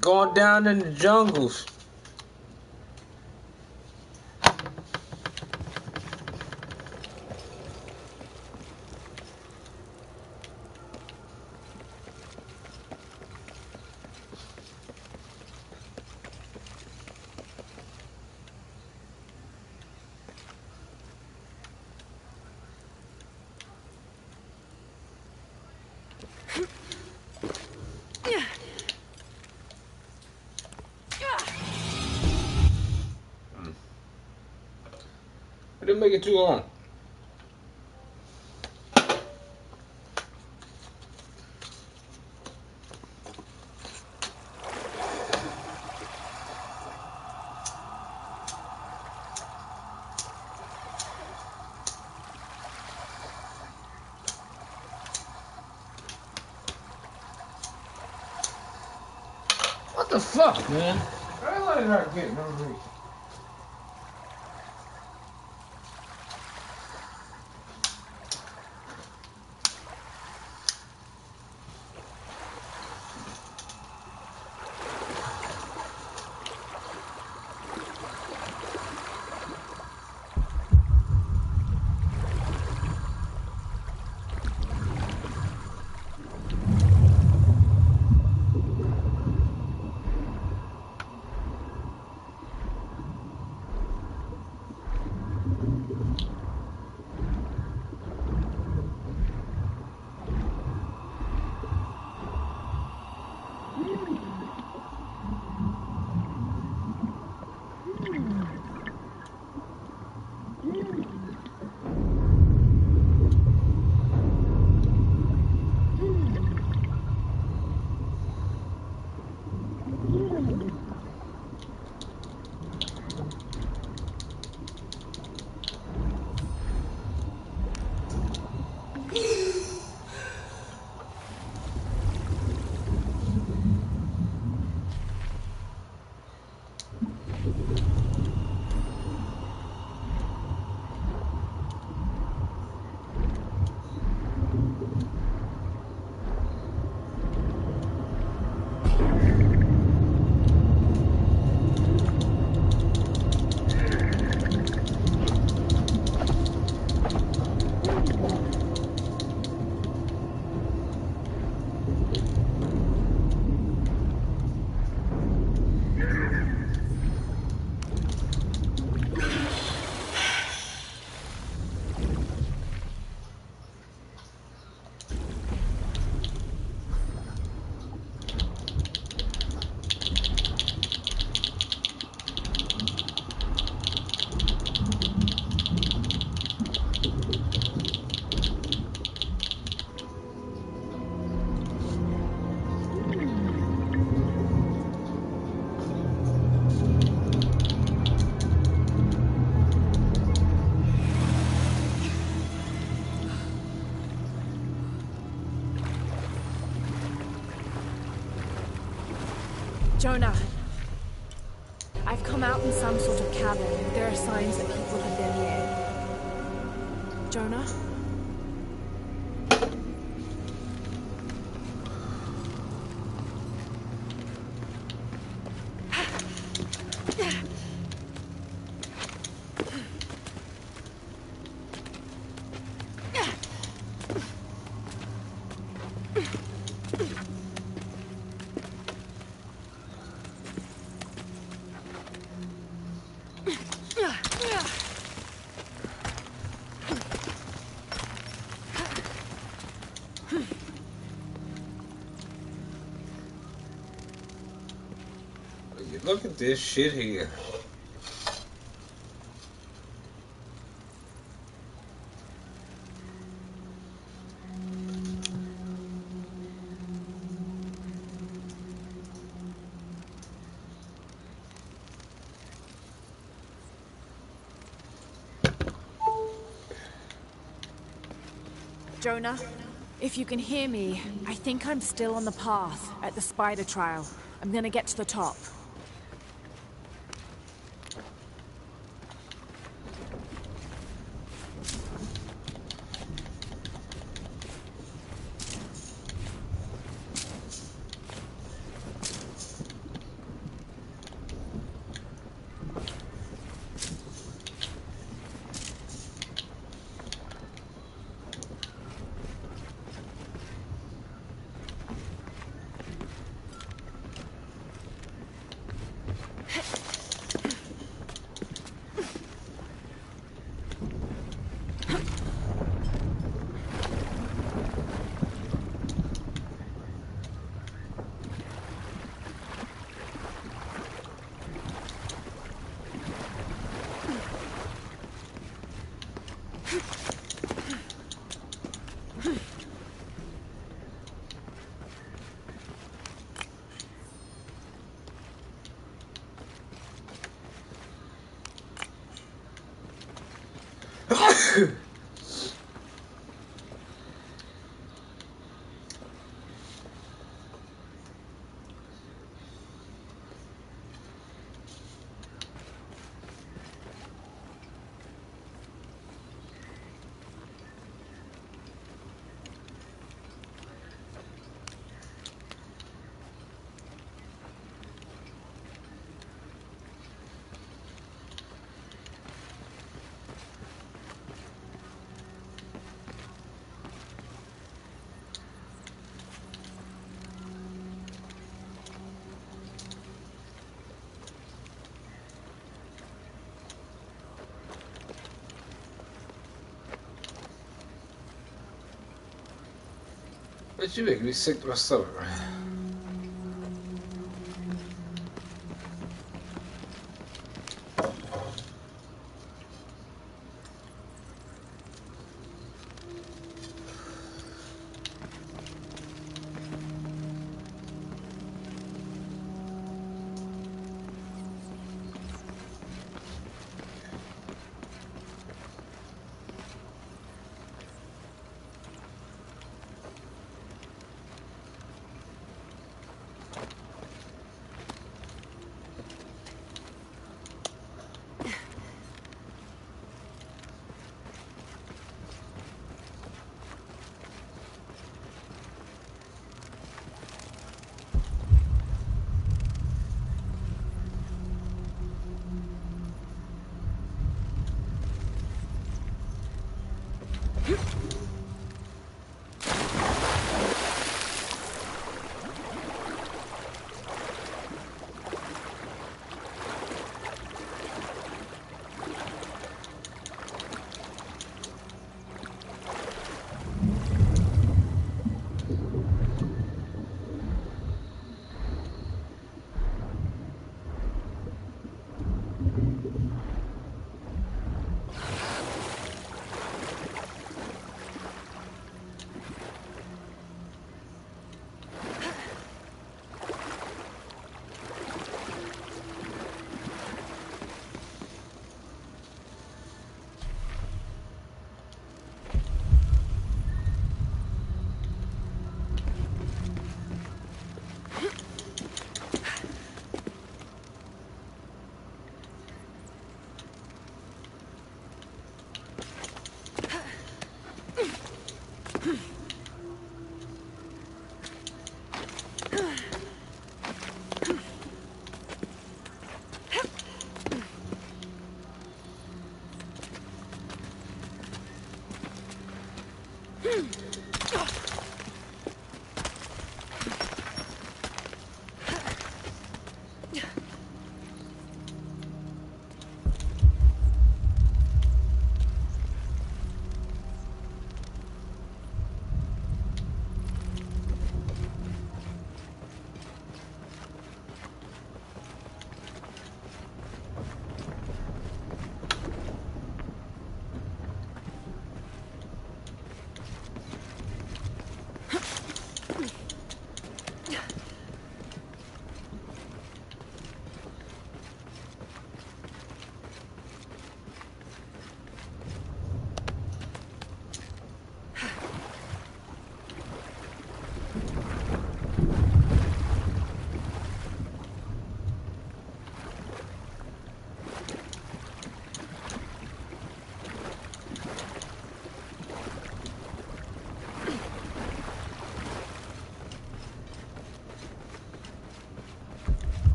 Going down in the jungles. I didn't make it too long. What the fuck, man? I like that getting no reason. Jonah, I've come out in some sort of cabin. There are signs that people have been here. Jonah? Look at this shit here. Jonah, if you can hear me, I think I'm still on the path at the spider trial. I'm gonna get to the top. Egy végül is szétvasszal.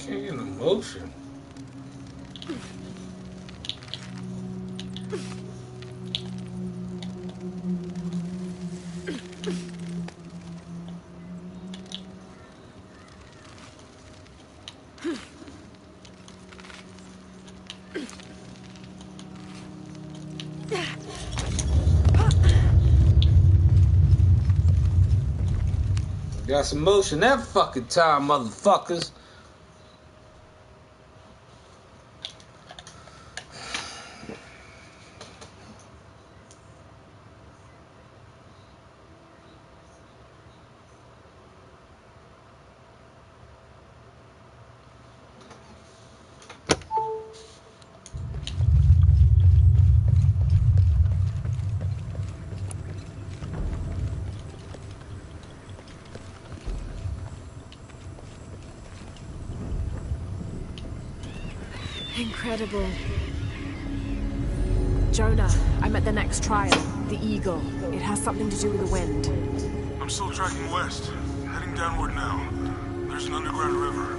Can't get an emotion. Got some motion that fucking time, motherfuckers. Incredible. Jonah, I'm at the next trial, the Eagle. It has something to do with the wind. I'm still tracking west, heading downward now. There's an underground river.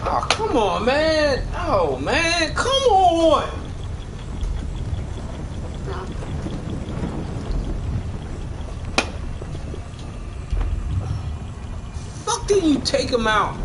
Oh, come on, man. Oh, man, come on. Fuck did you take him out?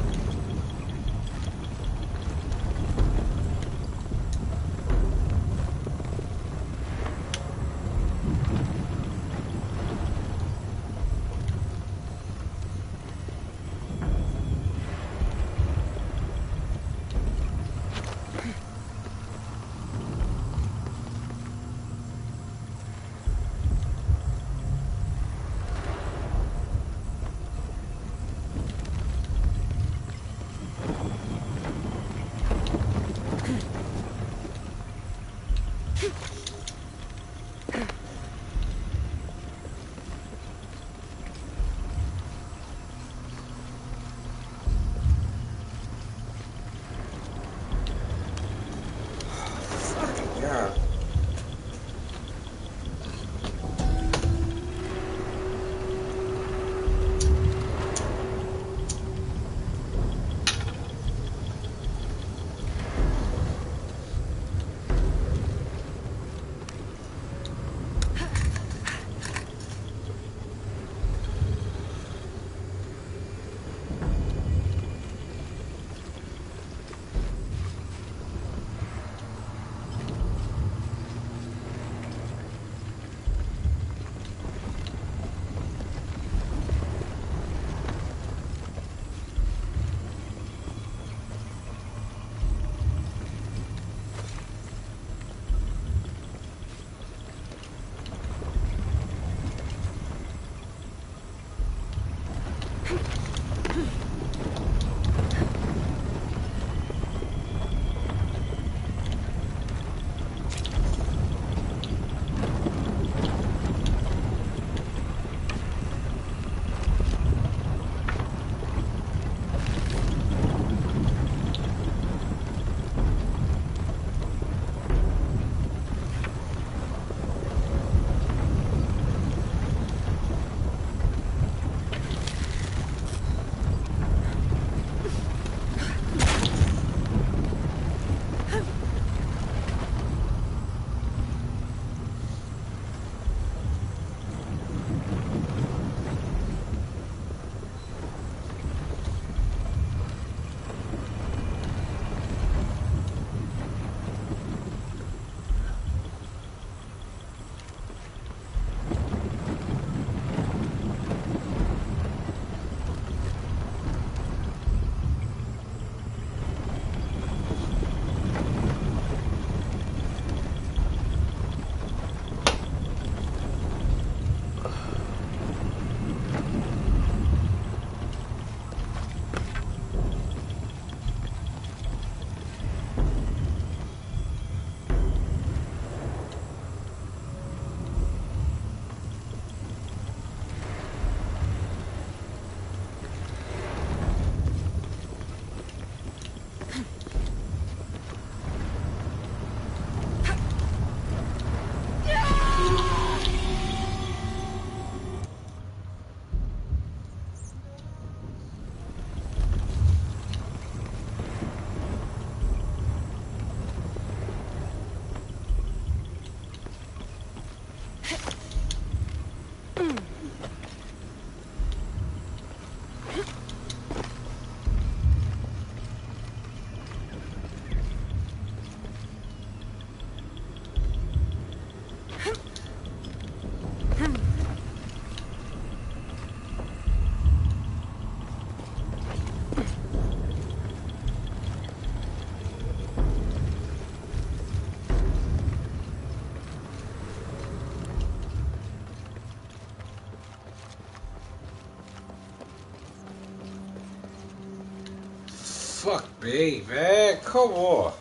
fuck me, man? Come on.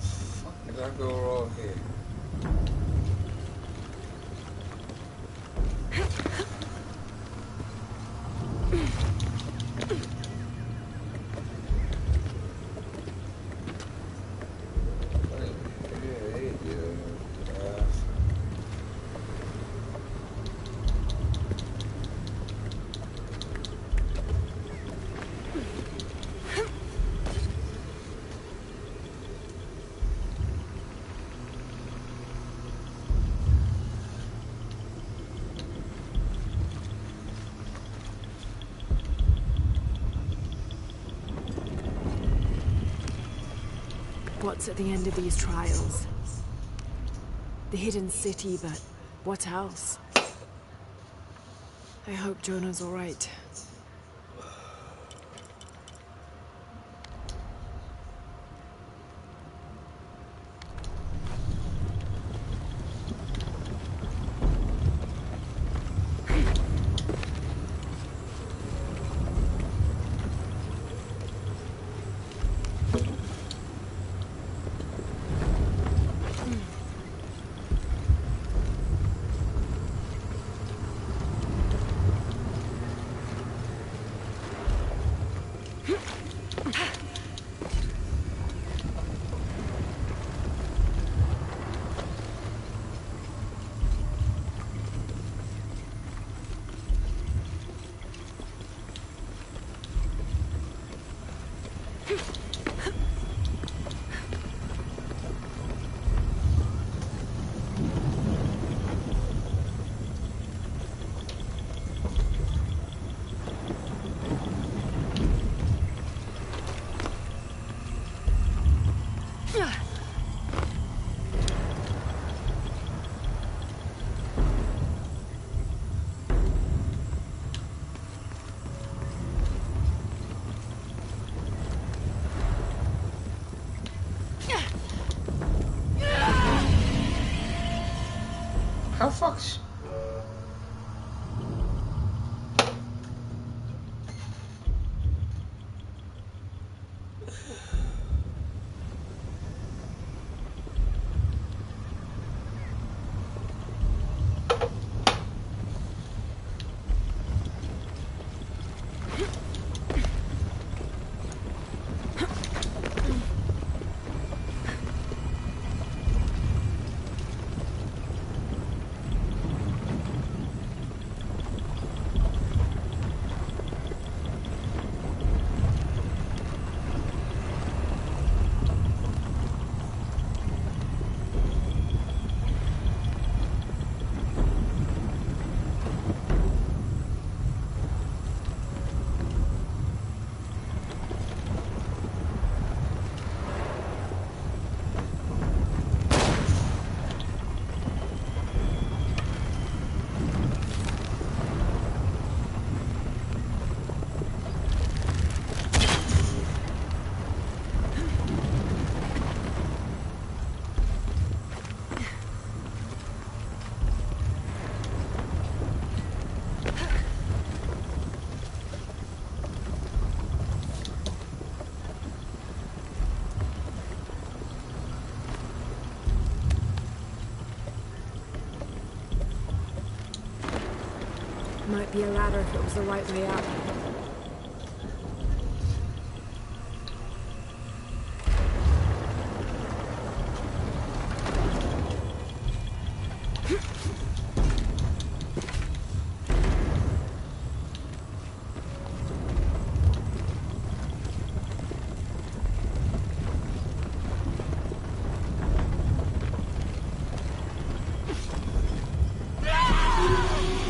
Fuck did I go wrong here? What's at the end of these trials? The hidden city, but what else? I hope Jonah's all right. How fuck's... Might be a ladder if it was the right way up.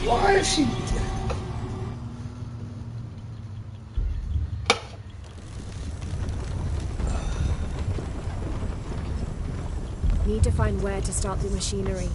Why is she... Need to find where to start the machinery.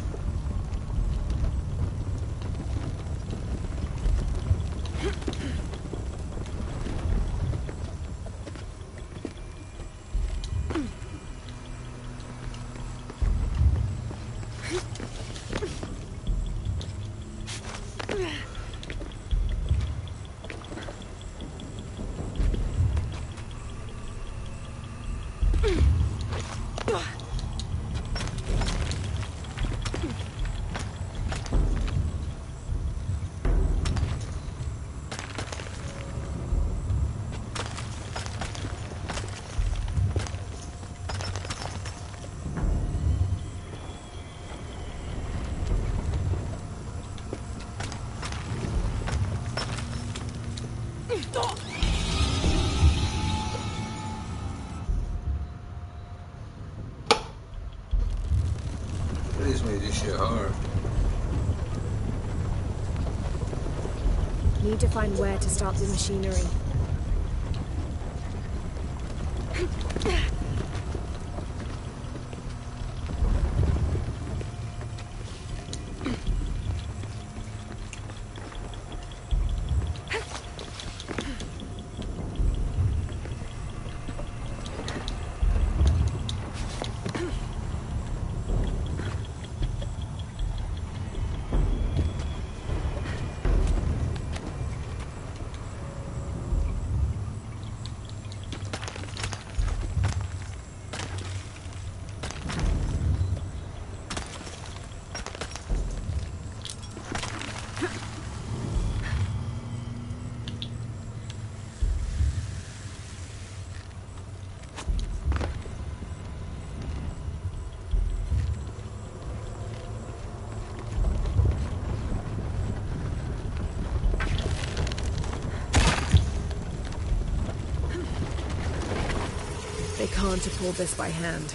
this shit hard. Need to find where to start the machinery. They can't have pulled this by hand.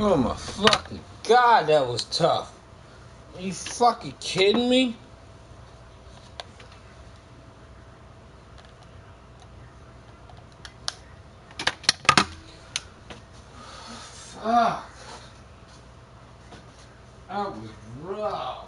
Oh my fucking god, that was tough. Are you fucking kidding me? Fuck. That was rough.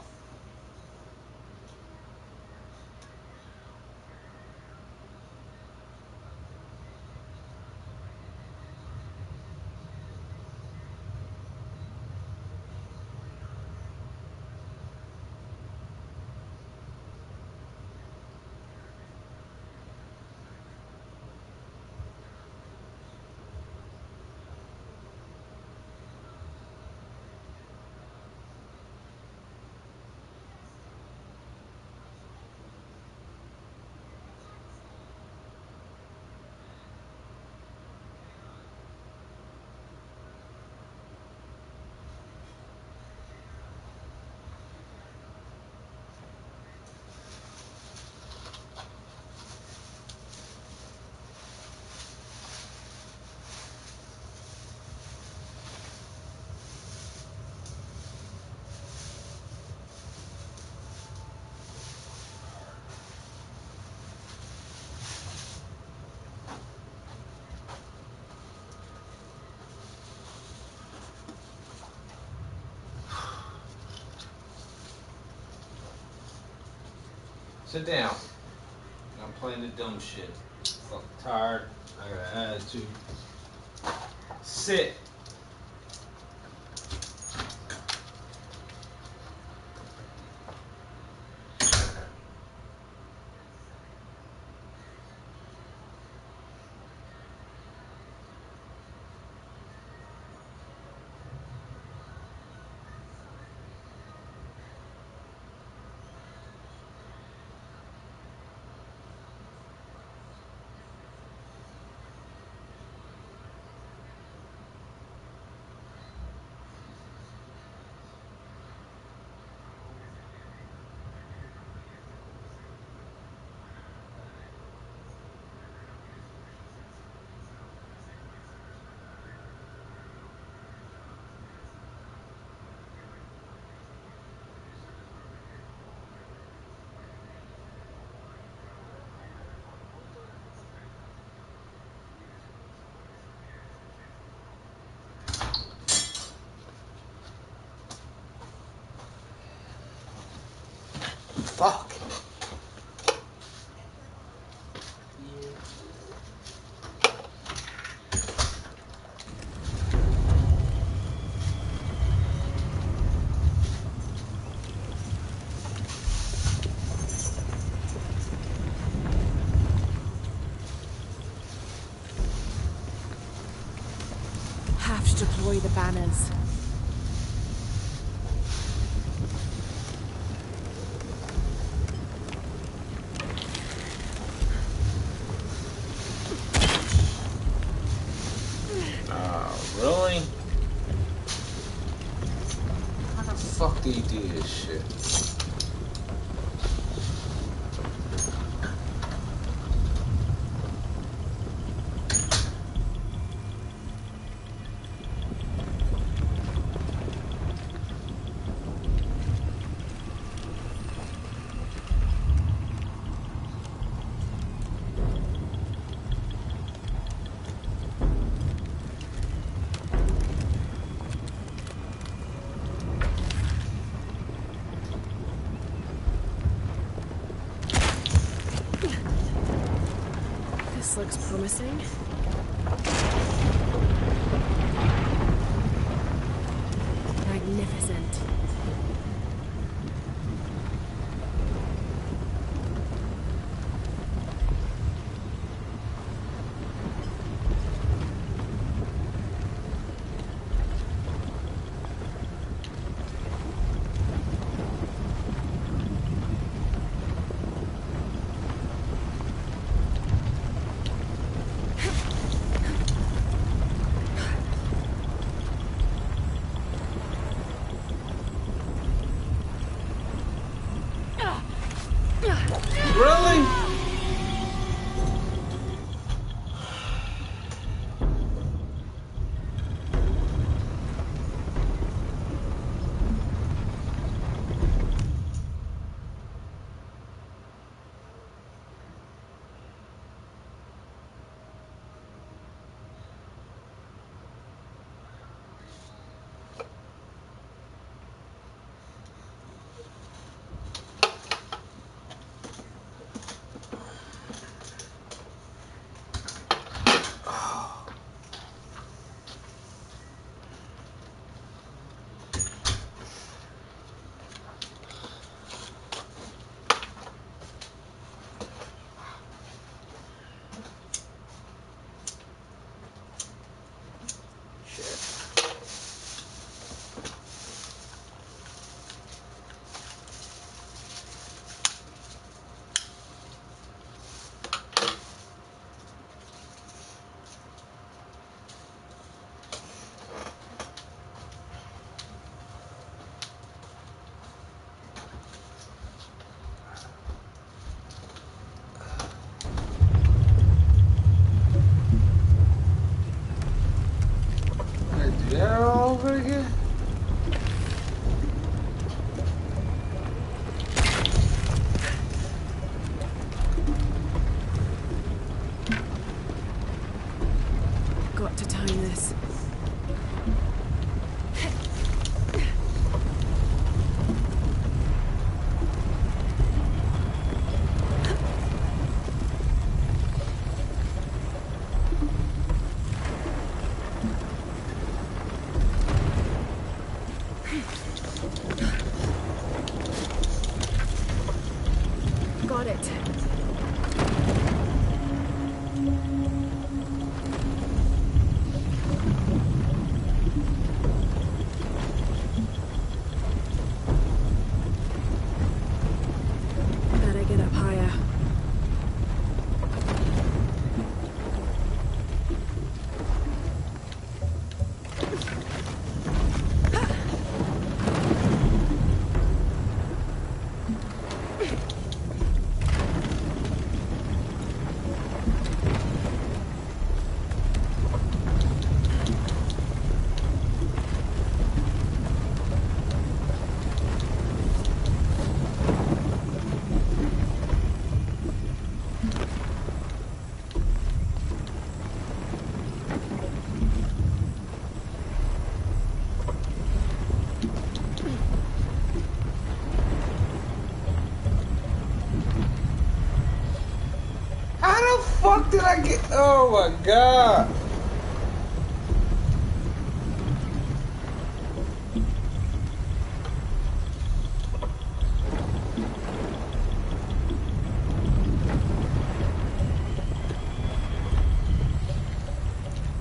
Sit down. I'm playing the dumb shit. Fucking tired. I got an attitude. Sit. Fuck. Have to deploy the banners. Really? How the fuck do you do this shit? This looks promising. Magnificent. Really? got it. Better get up higher. How the fuck did I get? Oh my god!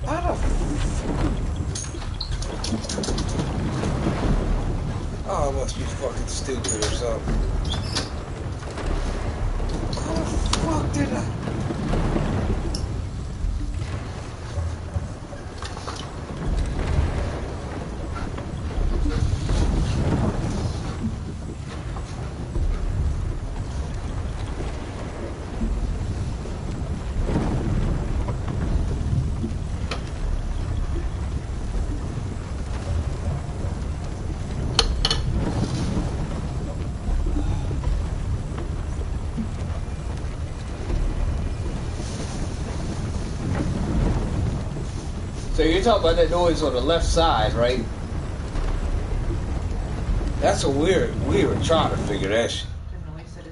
How the Oh, I must be fucking stupid or something. How the fuck did I? So you're talking about that noise on the left side, right? That's a weird. We were trying to figure that shit.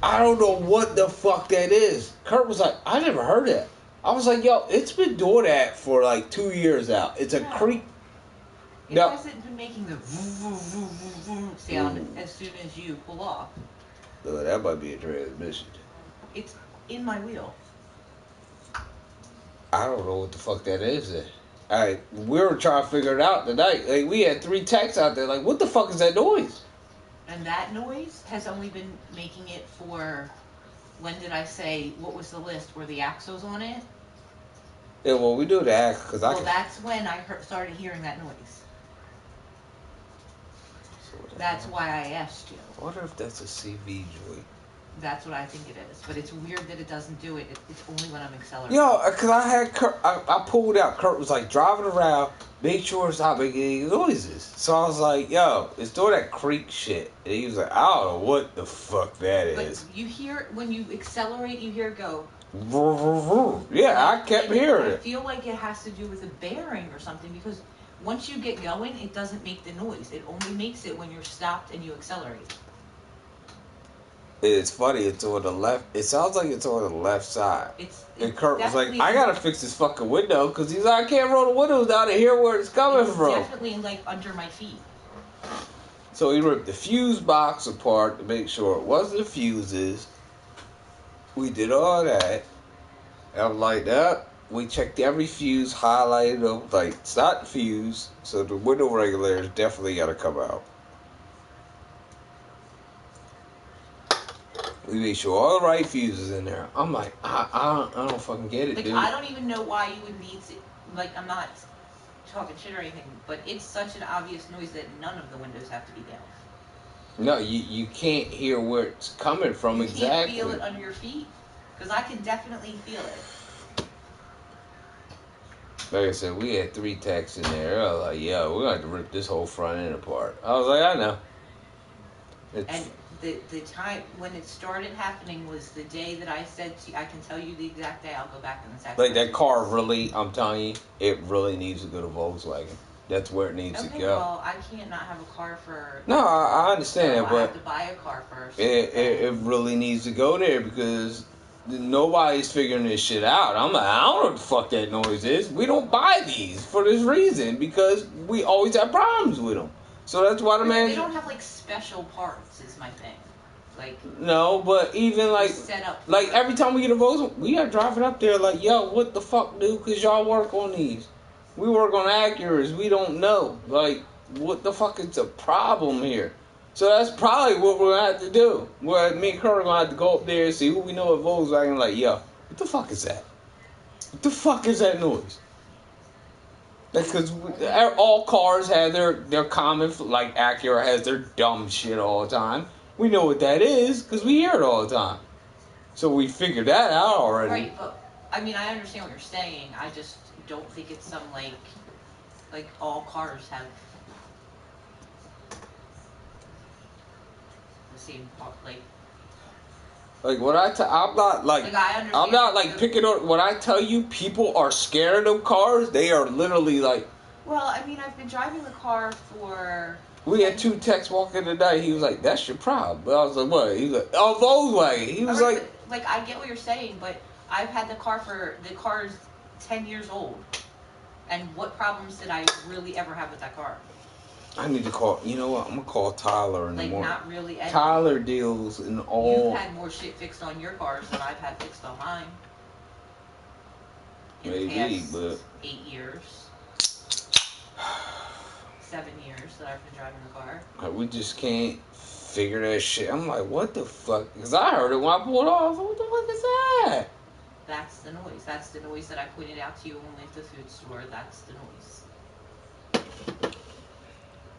I don't know what the fuck that is. Kurt was like, I never heard that. I was like, yo, it's been doing that for like 2 years now. It's a creep. It hasn't been making the sound as soon as you pull off. No, that might be a transmission. It's in my wheel. I don't know what the fuck that is then. Alright, we were trying to figure it out tonight. Like, we had 3 techs out there. Like, what the fuck is that noise? And that noise has only been making it for, when did I say, what was the list? Were the axles on it? Yeah, well, we do the axe because Well, that's when I started hearing that noise. That's why I asked you. I wonder if that's a CV joint. That's what I think it is. But it's weird that it doesn't do it. It's only when I'm accelerating. Yo, because I had Kurt, I pulled out. Kurt was like driving around, make sure it's not making any noises. So I was like, yo, it's doing that creak shit. And he was like, I don't know what the fuck that is. But you hear, when you accelerate, you hear it go. Yeah, I kept hearing it. I feel like it has to do with a bearing or something because once you get going, it doesn't make the noise. It only makes it when you're stopped and you accelerate. It's funny, it's on the left. It sounds like it's on the left side. And Kurt was like, I gotta fix this fucking window because he's like, I can't roll the windows down to hear where it's coming from. It's definitely like under my feet. So he ripped the fuse box apart to make sure it wasn't the fuses. We did all that. And I'm like, that. We checked every fuse, highlighted them. Like, it's not the fuse. So the window regulators definitely gotta come out. We made sure all the right fuses in there. I'm like, I don't fucking get it, like, dude. I don't even know why you would need to. Like, I'm not talking shit or anything, but it's such an obvious noise that none of the windows have to be down. No, you can't hear where it's coming from exactly. You can't feel it under your feet? Because I can definitely feel it. Like I said, we had 3 techs in there. I was like, yo, we're going to have to rip this whole front end apart. I was like, I know. And the time when it started happening was the day that I said to you, I can tell you the exact day. I'll go back in the second. Like, that car really, I'm telling you, it really needs to go to Volkswagen. That's where it needs to go. Well, I can't not have a car for... No, I understand that, but... I have to buy a car first. It really needs to go there because nobody's figuring this shit out. I'm like, I don't know what the fuck that noise is. We don't buy these for this reason because we always have problems with them. So that's why the man... They don't have, like, special parts is my thing. Like, no, but even like, set up like every time we get a Volkswagen, we are driving up there like, yo, what the fuck, dude? Cause y'all work on these. We work on Acuras. We don't know. Like, what the fuck is the problem here? So that's probably what we're gonna have to do. Where me and Kurt are gonna have to go up there and see who we know at Volkswagen. Like, yo, what the fuck is that? What the fuck is that noise? Because all cars have their common, like Acura has their dumb shit all the time. We know what that is because we hear it all the time. So we figured that out already. Right, but I mean, I understand what you're saying. I just don't think it's some like all cars have the same Like what I'm not like I'm not like picking on. When I tell you people are scared of cars, they are literally like. Well, I mean, I've been driving the car for. We had two texts walking today. He was like, "That's your problem." But I was like, "What?" He was like, "Oh, Volkswagen." He was like, I get what you're saying, but I've had the car's 10 years old, and what problems did I really ever have with that car? I need to call. You know what? I'm gonna call Tyler in the morning. Not really. Tyler deals in all. You've had more shit fixed on your cars than I've had fixed on mine. In the past but 8 years. 7 years that I've been driving the car. We just can't figure that shit. I'm like, what the fuck? Because I heard it when I pulled off. What the fuck is that? That's the noise. That's the noise that I pointed out to you when we left the food store. That's the noise.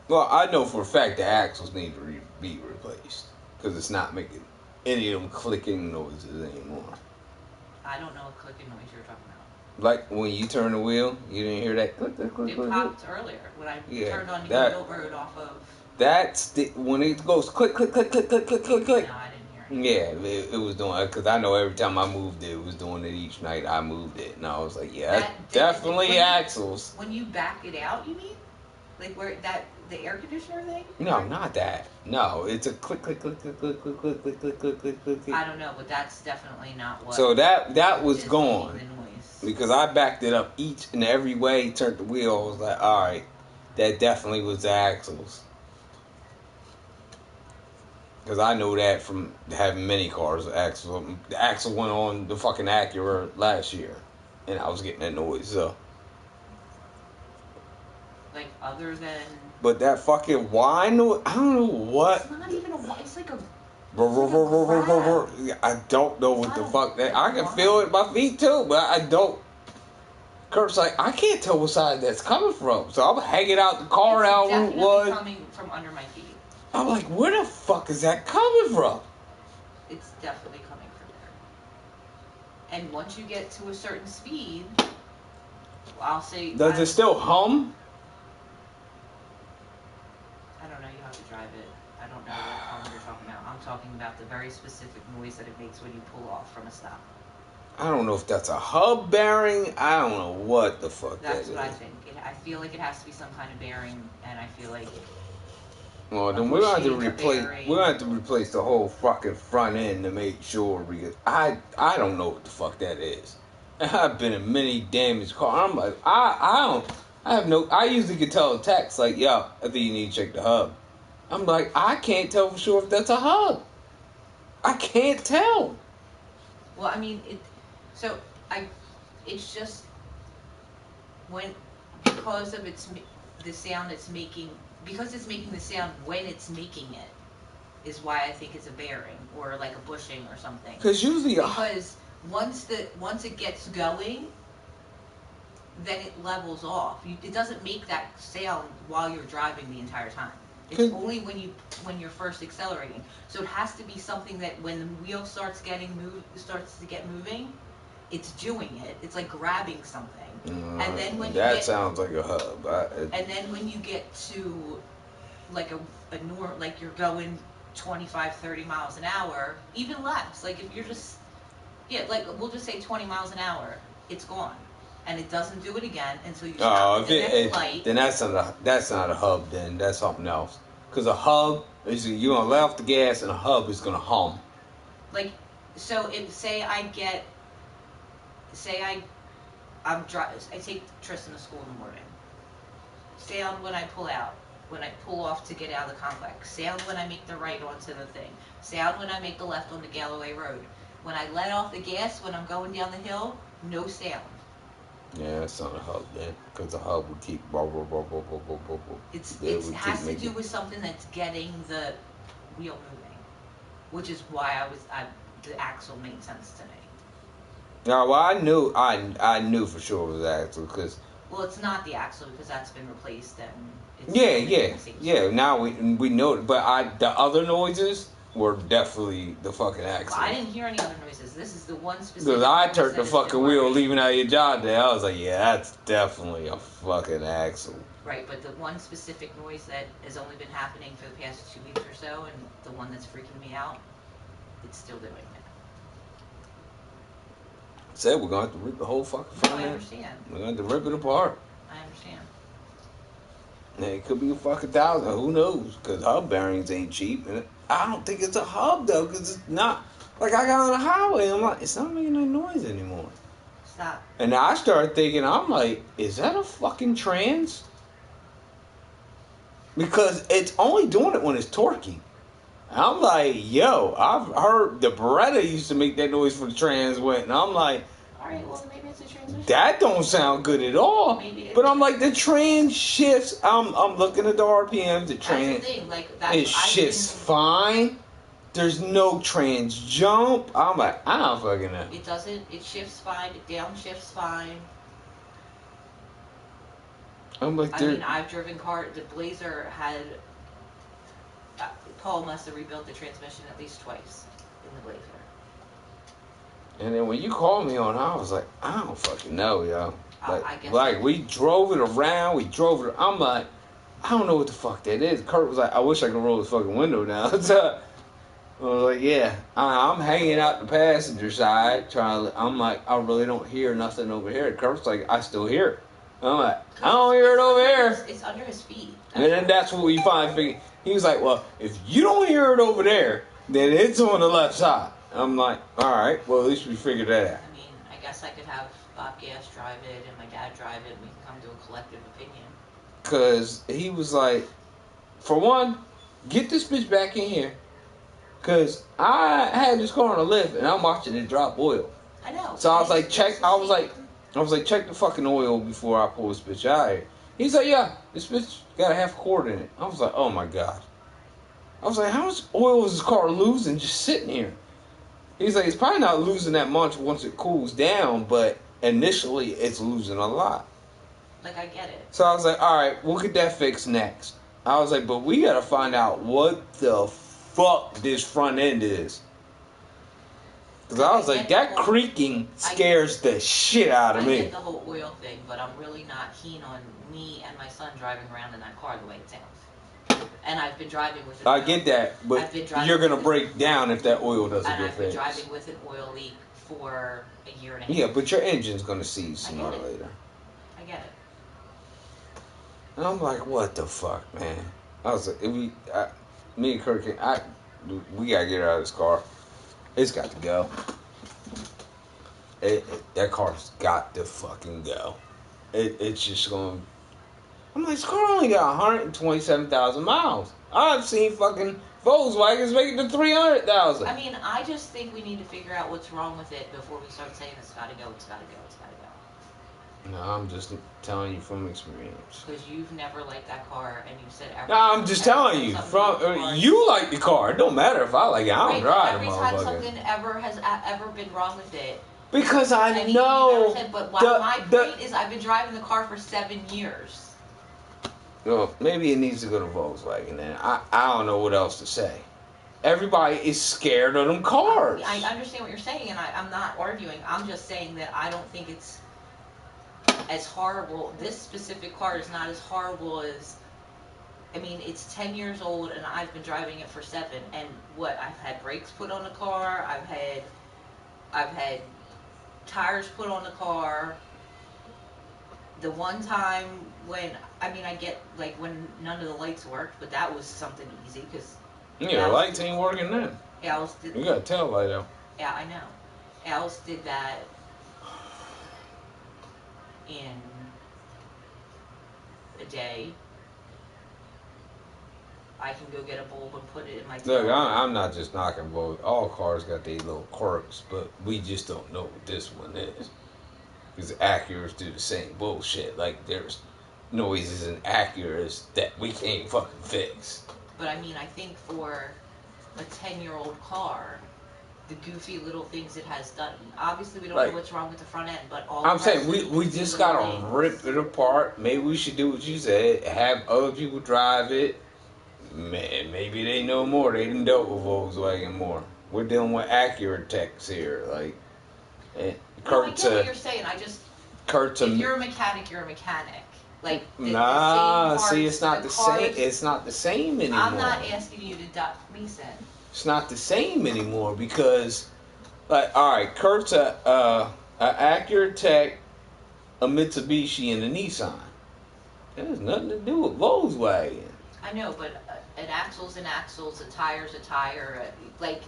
Well, I know for a fact the axles need to be replaced because it's not making any of them clicking noises anymore. I don't know what clicking noise you're talking about. Like when you turn the wheel, you didn't hear that click, click, click, it click. popped earlier when I turned on the Middle Road off of. That's when it goes click, click, click, click, click, click, click, click. No, I didn't hear it. Yeah, it was doing it because I know every time I moved it, it was doing it each night I moved it, and I was like, yeah, that's definitely axles. When you back it out, you mean? Like where the air conditioner thing? No, not that. No, it's a click, click, click, click, click, click, click, click, click, click, click, click, click. I don't know, but that's definitely not what. So that was gone the noise. because I backed it up each and every way, turned the wheel. I was like, all right, that definitely was the axles. Because I know that from having many cars, the axle went on the fucking Acura last year, and I was getting that noise. So. Like other than. But that fucking whine, I don't know what. It's not even a whine. It's like a. I don't know what the fuck that. I can feel it in my feet too, but I don't. Kurt's like, I can't tell what side that's coming from, so I'm hanging out the car out Route 1. Coming from under my feet. I'm like, where the fuck is that coming from? It's definitely coming from there. And once you get to a certain speed, I'll say. Does it still hum? I don't know. You have to drive it. I don't know what hum you're talking about. I'm talking about the very specific noise that it makes when you pull off from a stop. I don't know if that's a hub bearing. I don't know what the fuck that is. That's what I think. I feel like it has to be some kind of bearing, and I feel like. Well, then we're going to replace. We're going to have to replace the whole fucking front end to make sure, because I don't know what the fuck that is. I've been in many damaged cars. I'm like, I usually can tell a text like, yo, I think you need to check the hub. I'm like, I can't tell for sure if that's a hub. I can't tell. Well, I mean, it's just because of the sound it's making. Because it's making the sound when it's making it, is why I think it's a bearing or like a bushing or something. Because usually, once it gets going, then it levels off. It doesn't make that sound while you're driving the entire time. It's only when you're first accelerating. So it has to be something that when the wheel starts to get moving, it's doing it. It's like grabbing something. And then when sounds like a hub. And then when you get to like like you're going 25, 30 miles an hour, even less. Like if you're just like we'll just say 20 miles an hour, it's gone, and it doesn't do it again until you stop at the next light. Then that's not a hub. Then that's something else. Because a hub is you're gonna let off the gas, and a hub is gonna hum. Like so, if I take Tristan to school in the morning. Say when I pull out, when I pull off to get out of the complex. Sound when I make the right onto the thing. Sound when I make the left on the Galloway Road. When I let off the gas when I'm going down the hill, no sound. Yeah, it's on the hub then, because the hub would keep blah, blah, blah, blah, blah, blah, blah, blah. It has to do with something that's getting the wheel moving, which is why the axle made sense to me. No, well, I knew for sure it was the axle, because... Well, it's not the axle, because that's been replaced, and it's... Yeah, now we know it, but the other noises were definitely the fucking axle. Well, I didn't hear any other noises. This is the one specific... Because I turned the fucking wheel leaving out of your job there, I was like, yeah, that's definitely a fucking axle. Right, but the one specific noise that has only been happening for the past 2 weeks or so, and the one that's freaking me out, it's still doing it. Said we're going to have to rip the whole fucking front I end. understand. We're going to have to rip it apart. I understand. Yeah, it could be a fucking $1,000. Who knows? Because hub bearings ain't cheap. And I don't think it's a hub, though, because it's not. Like, I got on the highway, I'm like, it's not making no noise anymore. Stop. And I started thinking, I'm like, is that a fucking trans? Because it's only doing it when it's torquing. I'm like, yo, I've heard the Beretta used to make that noise for the trans went, and I'm like, alright, well, maybe it's a transmission. that don't sound good at all. Maybe but I'm like, the trans shifts. I'm looking at the RPMs. The trans, that's the thing. Like, it shifts fine. There's no trans jump. I'm like, I don't fucking know. It doesn't. It shifts fine. It downshifts fine. I'm like, I mean, I've driven the Blazer had. Paul must have rebuilt the transmission at least twice in the Blazer. And then when you called me on, I was like, I don't fucking know, yo. I guess Like we drove it around. I'm like, I don't know what the fuck that is. Kurt was like, I wish I could roll his fucking window down. So I was like, yeah. I'm hanging out the passenger side I'm like, I really don't hear nothing over here. Kurt's like, I still hear it. I'm like, I don't hear it over here. It's under his feet. And then that's what we finally figured. He was like, well, if you don't hear it over there, then it's on the left side. I'm like, all right, well, at least we figured that out. I mean, I guess I could have Bob Gass drive it and my dad drive it, and we can come to a collective opinion. Because he was like, for one, get this bitch back in here. Because I had this car on a lift, and I'm watching it drop oil. I know. So I was like, check the fucking oil before I pull this bitch out of here. He's like, yeah, this bitch got a half quart in it. I was like, oh my God. I was like, how much oil is this car losing just sitting here? He's like, it's probably not losing that much once it cools down, but initially it's losing a lot. Like, I get it. So I was like, all right, we'll get that fixed next. I was like, but we got to find out what the fuck this front end is. Because I was like, that creaking scares the shit out of me. I get the whole oil thing, but I'm really not keen on me and my son driving around in that car the way it sounds. And I've been driving with it. I get that, but you're going to break down if that oil doesn't get fixed. And I've been driving with an oil leak for a year and a half. Yeah, but your engine's going to seize sooner or later. I get it. And I'm like, what the fuck, man? I was like, me and Kirk, we got to get her out of this car. It's got to go. That car's got to fucking go. It's just going. I'm like, this car only got 127,000 miles. I've seen fucking Volkswagens make it to 300,000. I mean, I just think we need to figure out what's wrong with it before we start saying it's got to go, it's got to go, it's got to go. No, I'm just telling you from experience. Because you've never liked that car, and you said every No, I'm just telling you. You like the car. It don't matter if I like it. I don't drive the motherfucker. Every time something has been wrong with it. Because I know. But my point is, I've been driving the car for 7 years. Well, maybe it needs to go to Volkswagen then. I don't know what else to say. Everybody is scared of them cars. I understand what you're saying, and I'm not arguing. I'm just saying that I don't think it's as horrible. This specific car is not as horrible as, I mean, it's 10 years old and I've been driving it for 7. And what, I've had brakes put on the car, I've had tires put on the car. The one time when, I mean, I get, like, when none of the lights worked, but that was something easy, because... Yeah, the lights ain't working then. Alice did... You got a tail light out. Yeah, I know. Alice did that in a day. I can go get a bulb and put it in my Look, tail. I'm not just knocking Volvo. All cars got their little quirks, but we just don't know what this one is. Because Acuras do the same bullshit. Like, there's noises in Acuras that we can't fucking fix. But I mean, I think for a 10-year-old car, the goofy little things it has done. Obviously, we don't know what's wrong with the front end, but all I'm saying we just gotta rip it apart. Maybe we should do what you said. Have other people drive it. Man, maybe they know more. They done dealt with Volkswagen more. We're dealing with Acura techs here. Like, I get what you're saying. If you're a mechanic, you're a mechanic. Like, nah, the same see, it's not the same. cars, It's not the same anymore. I'm not asking you to duck me, son. It's not the same anymore because, like, all right, Kurt's a Acura tech, a Mitsubishi, and a Nissan. That has nothing to do with Volkswagen. I know, but an axle's an axle, a tire's a tire. Like,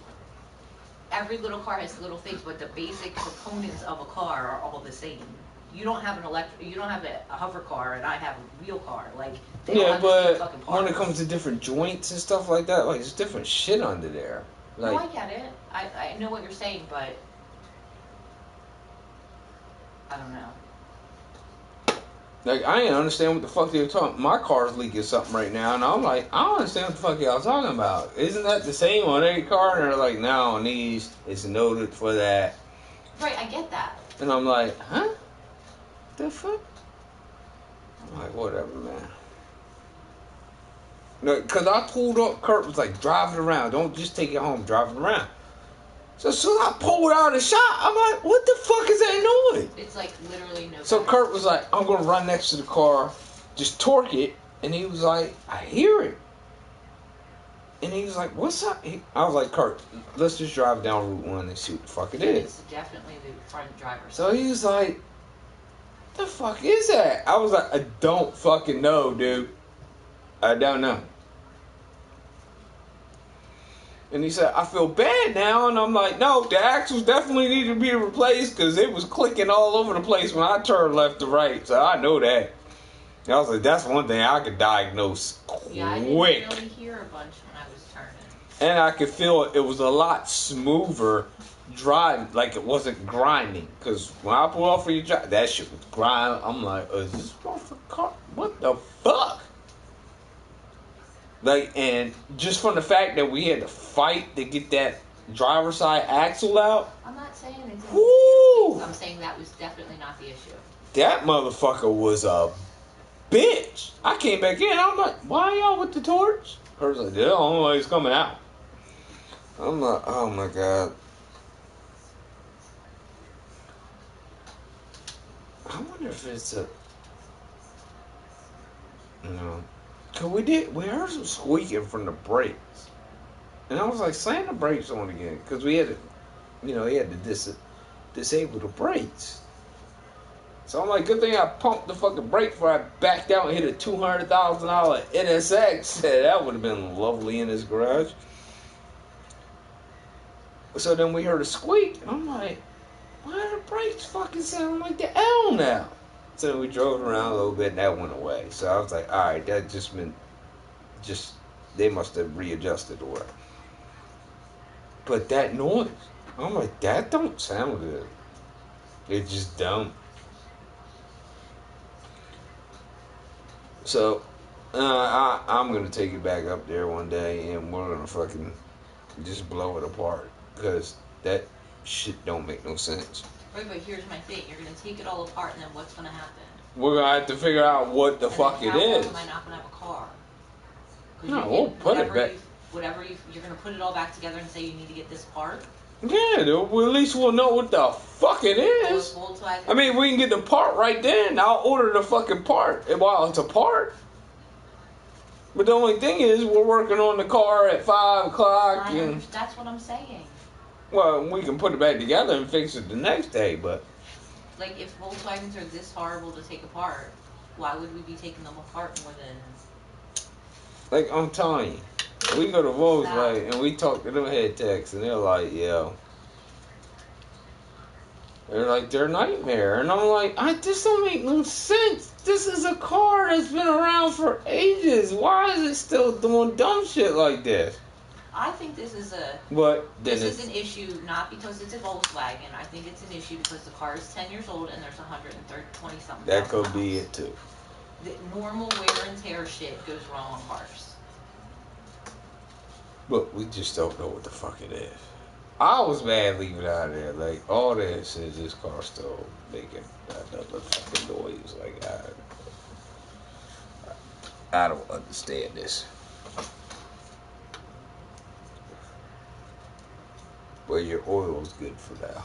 every little car has little things, but the basic components of a car are all the same. You don't have a hover car, and I have a wheel car. Like, they all have the same fucking parts. When it comes to different joints and stuff like that, like, there's different shit under there. Like, no, I get it. I know what you're saying, but I don't know. Like, I didn't understand what the fuck they were talking. My car's leaking something right now, and I'm like, I don't understand what the fuck y'all talking about. Isn't that the same on every car? And they're like, no, on these, it's noted for that. Right, I get that. And I'm like, huh? The fuck? I'm like, whatever, man. No, because I pulled up, Kurt was like, drive it around. Don't just take it home, drive it around. So as soon as I pulled out of the shot, I'm like, what the fuck is that noise? It's like literally no. So Kurt was like, I'm going to run next to the car, just torque it. And he was like, I hear it. And he was like, what's up? I was like, Kurt, let's just drive down Route 1 and see what the fuck it is. It's definitely the front driver. So he was like, the fuck is that? I was like, I don't fucking know, dude. I don't know. And he said, I feel bad now. And I'm like, no, the axles definitely need to be replaced because it was clicking all over the place when I turned left to right. So I know that. And I was like, that's one thing I could diagnose quick. Yeah, I didn't really hear a bunch when I was turning. And I could feel it was a lot smoother driving, like it wasn't grinding. Because when I pulled off for your drive, that shit was grinding. I'm like, is this motherfucking car? What the fuck? Like, and just from the fact that we had to fight to get that driver's side axle out. I'm not saying it didn't. Woo! I'm saying that was definitely not the issue. That motherfucker was a bitch. I came back in. I'm like, why y'all with the torch? Her's like, the only way it's coming out. I'm like, oh my god. I wonder if it's a, you know. Cause we heard some squeaking from the brakes, and I was like, slam the brakes on again, cause we had to, you know, he had to disable the brakes. So I'm like, good thing I pumped the fucking brake before I backed out and hit a $200,000 NSX. That would have been lovely in his garage. So then we heard a squeak, and I'm like, why are the brakes fucking sound like the L now? So we drove around a little bit, and that went away. So I was like, all right, that just meant, they must have readjusted or whatever. But that noise, I'm like, that don't sound good. It just don't. So I'm going to take it back up there one day, and we're going to fucking just blow it apart. Because that shit don't make no sense. Right, but here's my thing. You're going to take it all apart, and then what's going to happen? We're going to have to figure out what the fuck it is. How long am I not going to have a car? No, we'll put it back. You're going to put it all back together and say you need to get this part? Yeah, dude, well, at least we'll know what the fuck it is. I mean, we can get the part right then. I'll order the fucking part while it's a part. But the only thing is, we're working on the car at 5 o'clock. That's what I'm saying. Well, we can put it back together and fix it the next day, but... Like, if Volkswagens are this horrible to take apart, why would we be taking them apart more than... Like, I'm telling you, we go to Volkswagen and we talk to them head techs, and they're like, yo, They're like, they're a nightmare. And I'm like, this don't make no sense. This is a car that's been around for ages. Why is it still doing dumb shit like this? I think this is an issue not because it's a Volkswagen. I think it's an issue because the car is 10 years old and there's 120 something. That could be it too. The normal wear and tear shit goes wrong on cars. But we just don't know what the fuck it is. I was mad leaving it out of there. Like, all this is this car still making another fucking noise. Like, I don't understand this. But your oil's good for now.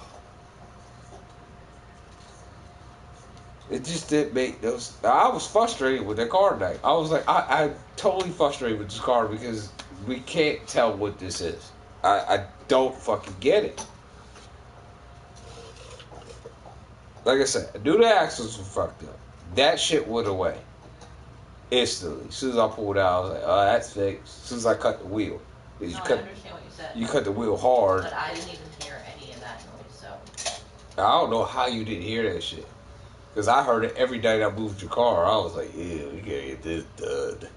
It just didn't make those. I was frustrated with the car tonight. I was like, I'm totally frustrated with this car because we can't tell what this is. I don't fucking get it. Like I said, I knew the axles were fucked up. That shit went away instantly. As soon as I pulled out, I was like, oh, that's fixed. As soon as I cut the wheel. I understand what you said. You cut the wheel hard. But I didn't even hear any of that noise, so. I don't know how you didn't hear that shit. Because I heard it every day that I moved your car. I was like, yeah, we gotta get this done.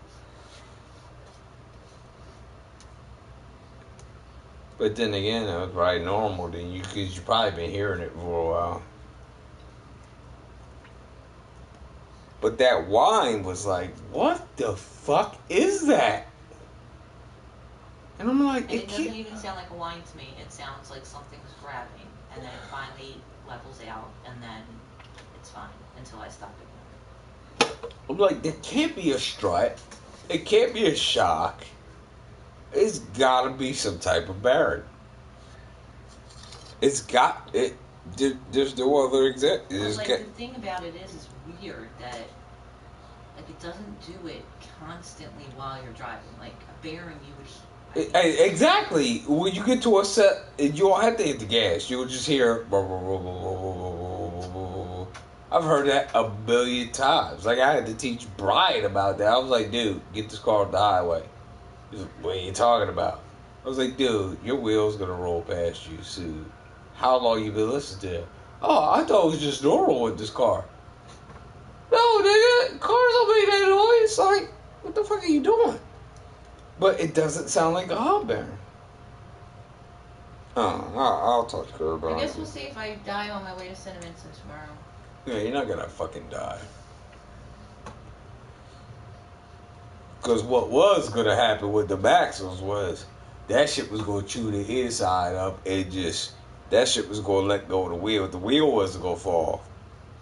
But then again, it was probably normal then because you probably been hearing it for a while. But that whine was like, what the fuck is that? And I'm like, and it doesn't even sound like a whine to me. It sounds like something's grabbing, and then it finally levels out, and then it's fine until I stop it. I'm like, there can't be a strut. It can't be a shock. It's gotta be some type of bearing. It's got it. There's no other example. Like the thing about it is weird that like it doesn't do it constantly while you're driving. Like a bearing, you would. Exactly. When you get to a set, you don't have to hit the gas. You'll just hear. I've heard that a million times. Like I had to teach Brian about that. I was like, dude, get this car off the highway. He's like, what are you talking about? I was like, dude, your wheel's gonna roll past you soon. How long you been listening to it? Oh, I thought it was just normal with this car. No, nigga, cars don't make that noise. Like, what the fuck are you doing? But it doesn't sound like a hub bearing. I'll talk to her about it. I guess we'll see if I die on my way to St. Vincent tomorrow. Yeah, you're not gonna fucking die. Because what was gonna happen with the Maximals was that shit was gonna chew the inside up and just that shit was gonna let go of the wheel. The wheel wasn't gonna fall,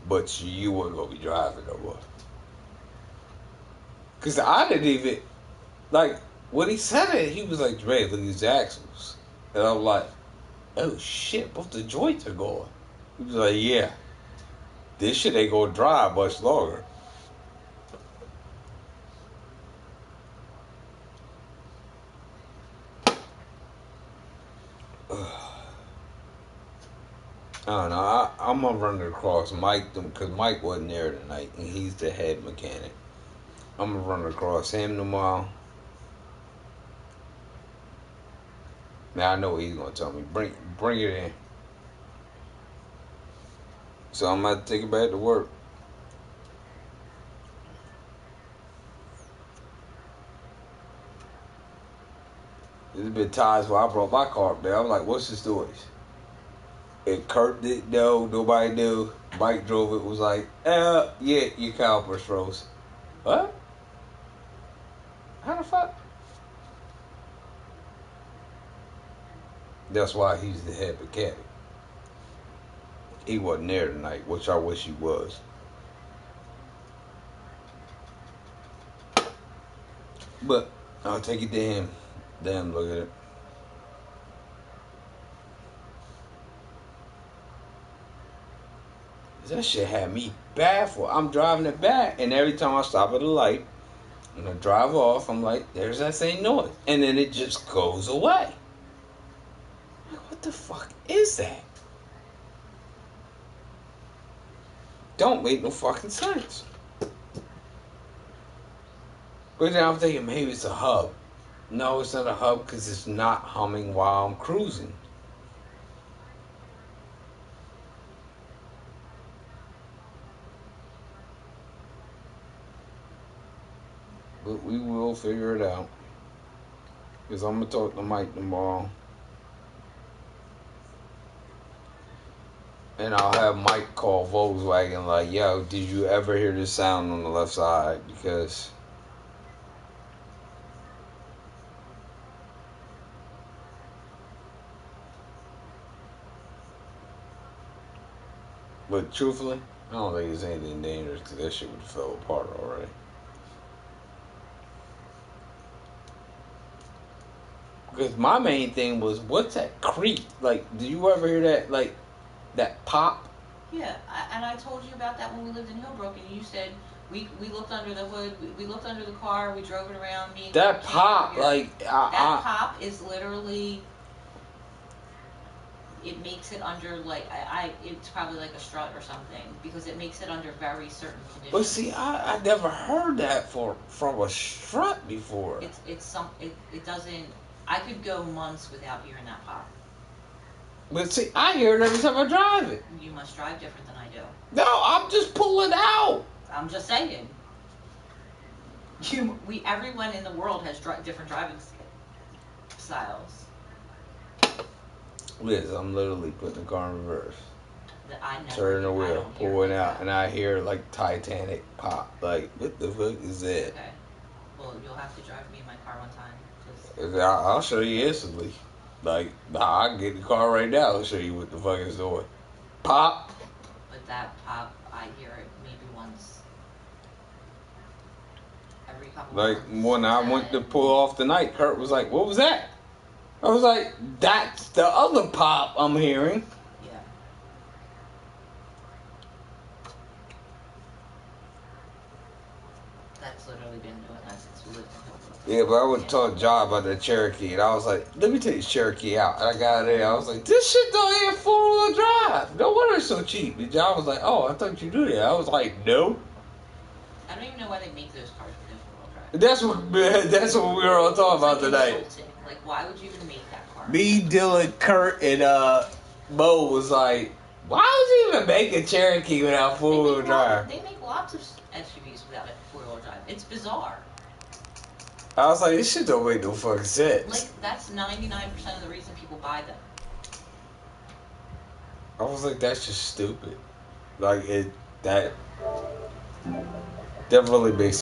but you weren't gonna be driving no more. Because I didn't even like when he said it. He was like, "Dre, look at these axles," and I'm like, "Oh shit, both the joints are going." He was like, "Yeah, this shit ain't gonna drive much longer." I don't know. I'm gonna run it across Mike because Mike wasn't there tonight, and he's the head mechanic. I'm gonna run it across him tomorrow. Now I know what he's gonna tell me. Bring it in. So I'm gonna take it back to work. There's been times where I brought my car up there. I'm like, "What's this noise?" And Kurt didn't know, nobody knew. Mike drove it, was like, yeah, your caliper froze. What? How the fuck? That's why he's the head mechanic. He wasn't there tonight, which I wish he was. But I'll take it to him. Damn, look at it. That shit had me baffled. I'm driving it back, and every time I stop at a light and I drive off, I'm like, there's that same noise. And then it just goes away. Like, what the fuck is that? Don't make no fucking sense. But then I'm thinking maybe it's a hub. No, it's not a hub because it's not humming while I'm cruising. but we will figure it out. Because I'm going to talk to Mike tomorrow. And I'll have Mike call Volkswagen like, yo, did you ever hear this sound on the left side? Because... But truthfully, I don't think it's anything dangerous because that shit would have fell apart already. Because my main thing was, what's that creak? Like, did you ever hear that, like, that pop? Yeah, and I told you about that when we lived in Hillbrook, and you said we looked under the hood, we looked under the car, we drove it around. Me and That pop, like, that pop is literally, it makes it under, like, it's probably like a strut or something, because it makes it under very certain conditions. But see, I never heard that from a strut before. It doesn't, I could go months without hearing that pop. But see, I hear it every time I drive it. You must drive different than I do. No, I'm just pulling out. I'm just saying. Everyone in the world has different driving styles. Liz, I'm literally putting the car in reverse. Turn the wheel, pulling out, and I hear like Titanic pop. Like, what the fuck is that? Okay. Well, you'll have to drive me in my car one time. I'll show you instantly. Like, I can get the car right now. I'll show you what the fuck is doing. Pop. But that pop, I hear it maybe once every couple Like, months. when I went to pull off tonight, Kurt was like, what was that? I was like, that's the other pop I'm hearing. Yeah. That's literally been doing that since we lived in Hillbrook. Yeah, but I would talk to John about that Cherokee, and I was like, let me take this Cherokee out. And I got it there. I was like, this shit don't even four-wheel drive. No wonder it's so cheap. And John was like, oh, I thought you knew that. I was like, no. I don't even know why they make those cars with four-wheel drive. That's what we were all talking about tonight. Insulting. Like, why would you even make that car? Me, Dylan, Kurt, and Mo was like, why would you even make a Cherokee without four-wheel drive? They make lots of SUVs without a four-wheel drive. It's bizarre. I was like, this shit don't make no fucking sense. Like, that's 99% of the reason people buy them. I was like, that's just stupid. Like, that really makes